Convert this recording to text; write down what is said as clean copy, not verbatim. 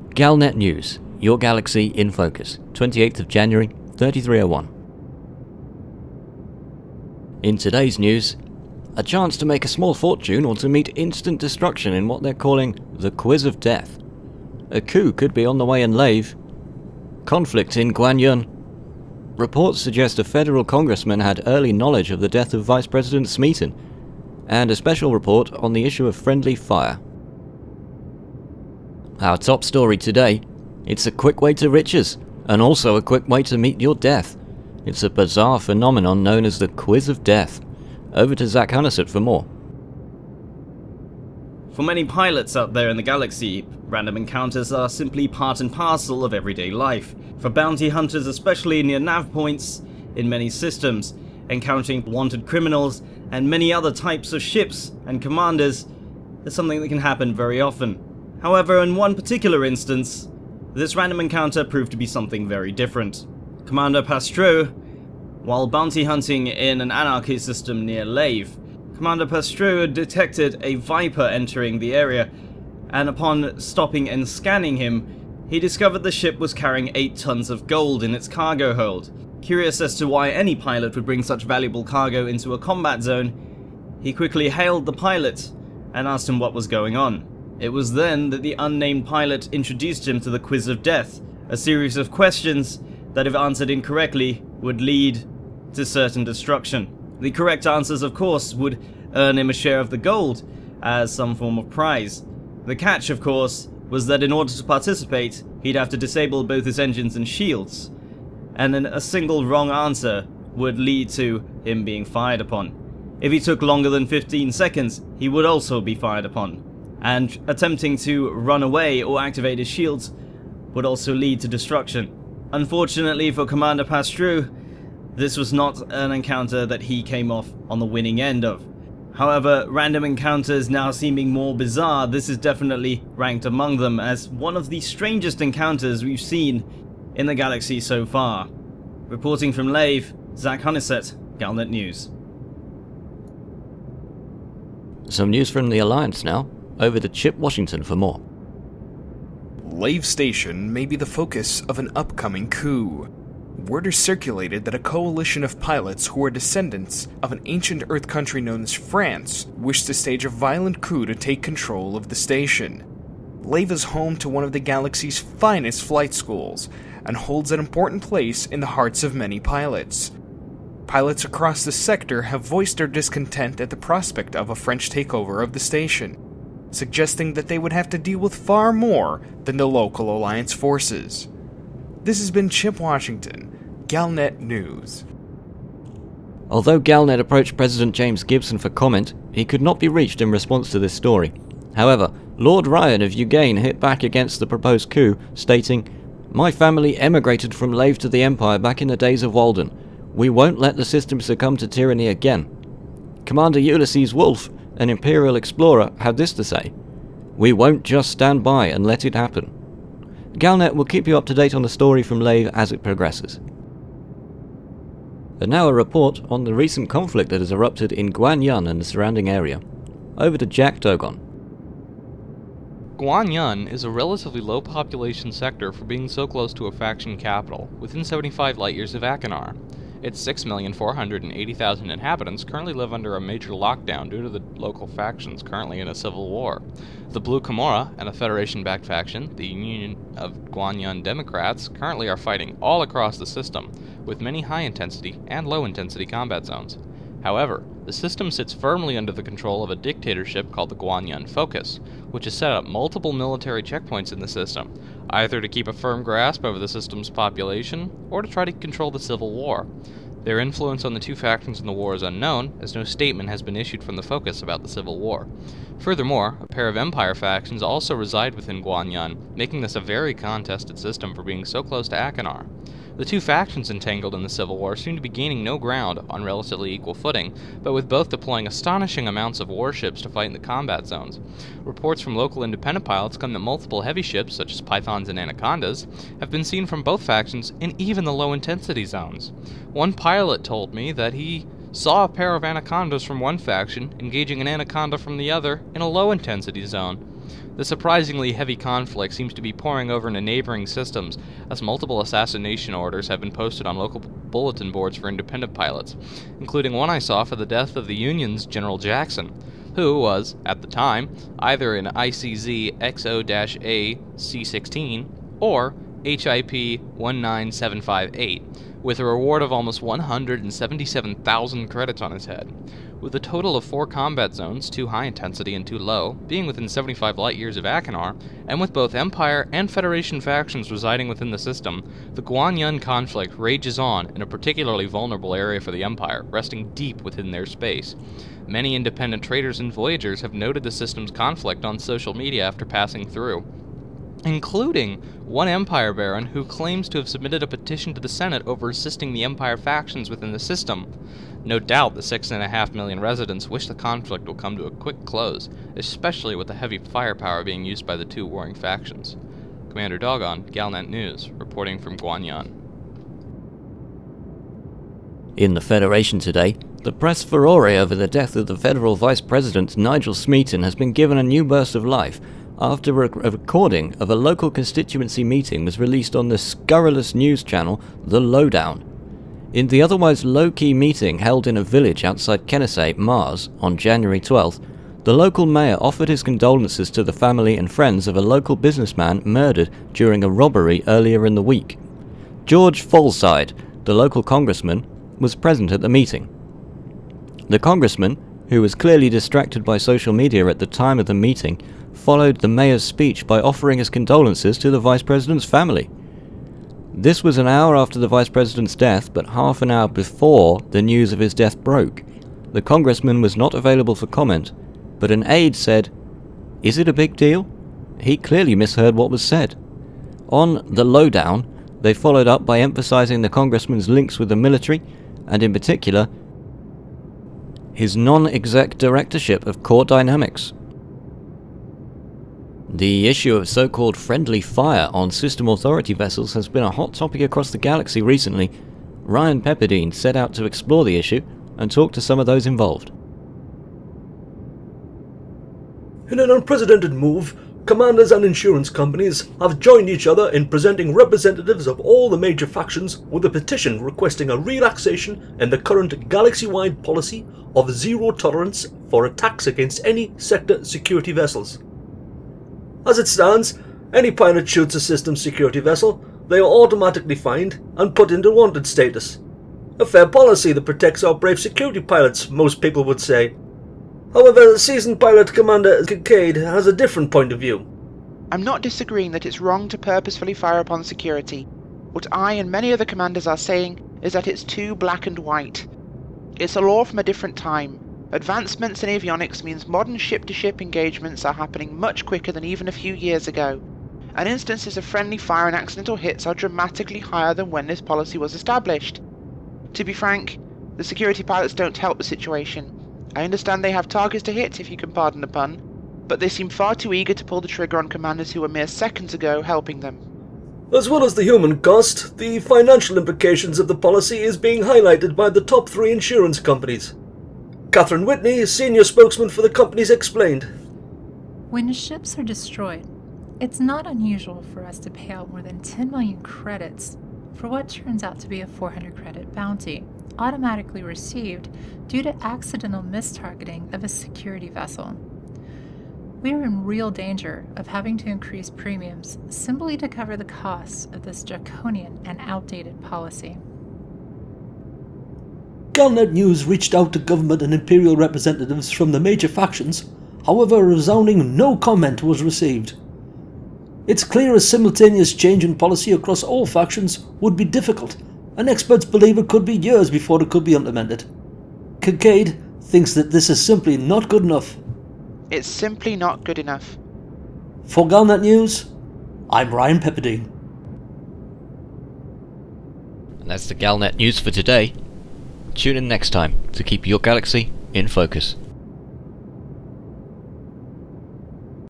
Galnet News, your galaxy in focus, 28th of January, 3301. In today's news, a chance to make a small fortune or to meet instant destruction in what they're calling the Quiz of Death. A coup could be on the way in Lave. Conflict in Guan Yun. Reports suggest a federal congressman had early knowledge of the death of Vice President Smeaton. And a special report on the issue of friendly fire. Our top story today, it's a quick way to riches, and also a quick way to meet your death. It's a bizarre phenomenon known as the Quiz of Death. Over to Zach Hunnisett for more. For many pilots out there in the galaxy, random encounters are simply part and parcel of everyday life. For bounty hunters, especially near nav points in many systems, encountering wanted criminals and many other types of ships and commanders is something that can happen very often. However, in one particular instance, this random encounter proved to be something very different. Commander Pastreau, while bounty hunting in an anarchy system near Lave, Commander Pastreau detected a Viper entering the area, and upon stopping and scanning him, he discovered the ship was carrying 8 tons of gold in its cargo hold. Curious as to why any pilot would bring such valuable cargo into a combat zone, he quickly hailed the pilot and asked him what was going on. It was then that the unnamed pilot introduced him to the Quiz of Death, a series of questions that, if answered incorrectly, would lead to certain destruction. The correct answers, of course, would earn him a share of the gold as some form of prize. The catch, of course, was that in order to participate, he'd have to disable both his engines and shields, and then a single wrong answer would lead to him being fired upon. If he took longer than 15 seconds, he would also be fired upon. And attempting to run away or activate his shields would also lead to destruction. Unfortunately for Commander Pastreau, this was not an encounter that he came off on the winning end of. However, random encounters now seeming more bizarre, this is definitely ranked among them as one of the strangest encounters we've seen in the galaxy so far. Reporting from Lave, Zach Hunnisett, Galnet News. Some news from the Alliance now. Over to Chip Washington for more. Lave Station may be the focus of an upcoming coup. Word is circulated that a coalition of pilots who are descendants of an ancient Earth country known as France wish to stage a violent coup to take control of the station. Lave is home to one of the galaxy's finest flight schools and holds an important place in the hearts of many pilots. Pilots across the sector have voiced their discontent at the prospect of a French takeover of the station, suggesting that they would have to deal with far more than the local Alliance forces. This has been Chip Washington, Galnet News. Although Galnet approached President James Gibson for comment, he could not be reached in response to this story. However, Lord Ryan of Ugain hit back against the proposed coup, stating, "My family emigrated from Lave to the Empire back in the days of Walden. We won't let the system succumb to tyranny again." Commander Ulysses Wolfe, an Imperial explorer, had this to say, "We won't just stand by and let it happen." Galnet will keep you up to date on the story from Lave as it progresses. And now a report on the recent conflict that has erupted in Guan Yun and the surrounding area. Over to Jack Dogon. Guan Yun is a relatively low population sector for being so close to a faction capital, within 75 light-years of Achenar. Its 6,480,000 inhabitants currently live under a major lockdown due to the local factions currently in a civil war. The Blue Camorra and a Federation-backed faction, the Union of Guan Yun Democrats, currently are fighting all across the system, with many high-intensity and low-intensity combat zones. However, the system sits firmly under the control of a dictatorship called the Guan Yun Focus, which has set up multiple military checkpoints in the system, either to keep a firm grasp over the system's population, or to try to control the civil war. Their influence on the two factions in the war is unknown, as no statement has been issued from the Focus about the civil war. Furthermore, a pair of Empire factions also reside within Guan Yun, making this a very contested system for being so close to Achenar. The two factions entangled in the civil war seem to be gaining no ground on relatively equal footing, but with both deploying astonishing amounts of warships to fight in the combat zones. Reports from local independent pilots claim that multiple heavy ships, such as Pythons and Anacondas, have been seen from both factions in even the low-intensity zones. One pilot told me that he saw a pair of anacondas from one faction engaging an anaconda from the other in a low-intensity zone. The surprisingly heavy conflict seems to be pouring over into neighboring systems, as multiple assassination orders have been posted on local bulletin boards for independent pilots, including one I saw for the death of the Union's General Jackson, who was, at the time, either an ICZ XO-A C-16 or HIP 19758, with a reward of almost 177,000 credits on his head. With a total of 4 combat zones, 2 high intensity and 2 low, being within 75 light-years of Achenar, and with both Empire and Federation factions residing within the system, the Guan Yun conflict rages on in a particularly vulnerable area for the Empire, resting deep within their space. Many independent traders and voyagers have noted the system's conflict on social media after passing through, including one Empire Baron who claims to have submitted a petition to the Senate over assisting the Empire factions within the system. No doubt the 6.5 million residents wish the conflict will come to a quick close, especially with the heavy firepower being used by the 2 warring factions. Commander Dogon, Galnet News, reporting from Guan Yan. In the Federation today, the press furore over the death of the Federal Vice President Nigel Smeaton has been given a new burst of life after a recording of a local constituency meeting was released on the scurrilous news channel The Lowdown. In the otherwise low-key meeting held in a village outside Kennesay, Mars, on January 12th, the local mayor offered his condolences to the family and friends of a local businessman murdered during a robbery earlier in the week. George Falside, the local congressman, was present at the meeting. The congressman, who was clearly distracted by social media at the time of the meeting, followed the mayor's speech by offering his condolences to the vice president's family. This was an hour after the vice president's death, but half an hour before the news of his death broke. The congressman was not available for comment, but an aide said, "Is it a big deal?" He clearly misheard what was said. On The Lowdown, they followed up by emphasizing the congressman's links with the military, and in particular, his non-exec directorship of Core Dynamics. The issue of so-called friendly fire on system authority vessels has been a hot topic across the galaxy recently. Ryan Pepperdine set out to explore the issue and talk to some of those involved. In an unprecedented move, commanders and insurance companies have joined each other in presenting representatives of all the major factions with a petition requesting a relaxation in the current galaxy-wide policy of zero tolerance for attacks against any sector security vessels. As it stands, any pilot shoots a system security vessel, they are automatically fined and put into wanted status. A fair policy that protects our brave security pilots, most people would say. However, seasoned pilot Commander Kincaid has a different point of view. I'm not disagreeing that it's wrong to purposefully fire upon security. What I and many other commanders are saying is that it's too black and white. It's a law from a different time. Advancements in avionics means modern ship-to-ship engagements are happening much quicker than even a few years ago, and instances of friendly fire and accidental hits are dramatically higher than when this policy was established. To be frank, the security pilots don't help the situation. I understand they have targets to hit, if you can pardon the pun, but they seem far too eager to pull the trigger on commanders who were mere seconds ago helping them. As well as the human cost, the financial implications of the policy is being highlighted by the top 3 insurance companies. Catherine Whitney, senior spokesman for the companies, explained. When ships are destroyed, it's not unusual for us to pay out more than 10 million credits for what turns out to be a 400 credit bounty, automatically received due to accidental mistargeting of a security vessel. We are in real danger of having to increase premiums simply to cover the costs of this draconian and outdated policy. Galnet News reached out to government and imperial representatives from the major factions, however a resounding no comment was received. It's clear a simultaneous change in policy across all factions would be difficult, and experts believe it could be years before it could be implemented. Kincaid thinks that this is simply not good enough. It's simply not good enough. For Galnet News, I'm Ryan Pepperdine. And that's the Galnet News for today. Tune in next time to keep your galaxy in focus.